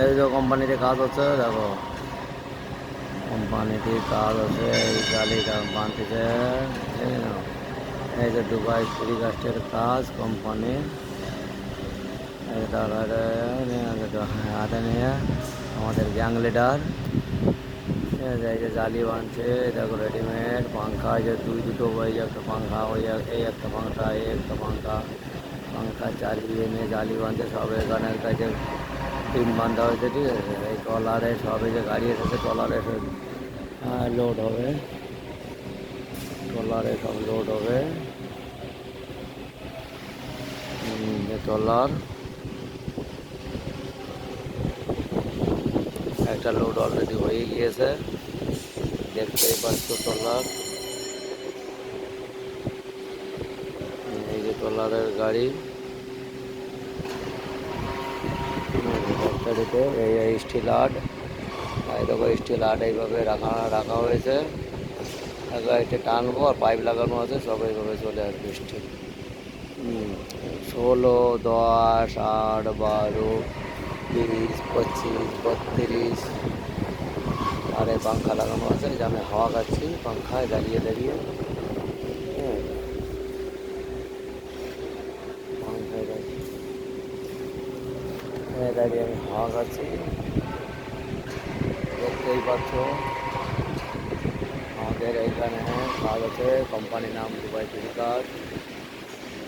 এই যে কোম্পানিতে কাজ হচ্ছে, দেখো কোম্পানিতে কাজ আছে, এই জালিটা বাঁধতেছে। এই যে দুবাই ফ্রিকাস্টের কাজ কোম্পানি, হাতে নিয়ে আমাদের গ্যাং লিডার এই যে জালি বাঁধছে। দেখো রেডিমেড পাঙ্খা, এই যে দুটো ওই একটা পাঙ্খা, ওই এই একটা পাঙ্খা, এই একটা পাঙ্খা, পাঙ্খা চালিয়ে নিয়ে জালি বাঁধছে সব। এখানে একটা যে টিম বাঁধা হয়েছে, ঠিক আছে। এই ট্রলারে সব এই যে গাড়ি এসেছে, ট্রলারে লোড হবে, ট্রলারে সব লোড হবে। ট্রলার একটা লোড অলরেডি হয়ে গিয়েছে, দেখতেই পাচ্ছ ট্রলার। এই যে ট্রলারের গাড়ি ফ্যাক্টরিতে, এই স্টিল আর্ট, এই দেখো স্টিল আর্ট এইভাবে রাখা হয়েছে। গাড়িতে টানবো আর পাইপ লাগানো আছে, সব এইভাবে চলে আসবে স্টিল। 16, 10, 8, 12, 20, 25, 32 আর এই পাঙ্খা লাগানো আছে, যে আমি হাওয়া খাচ্ছি পাঙ্খায় দাঁড়িয়ে দাঁড়িয়ে। হ্যাঁ, পাঙ্খায় দাঁড়িয়ে আমি হাওয়া খাচ্ছি, দেখতেই পাচ্ছ। আমাদের এইখানে কাজ আছে, কোম্পানির নাম দুবাই ফ্রিকাস্ট।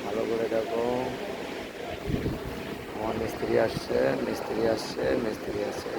ভালো করে দেখো, আমার মিস্ত্রি আসছে, মিস্ত্রি আসছে, মিস্ত্রি আসছে।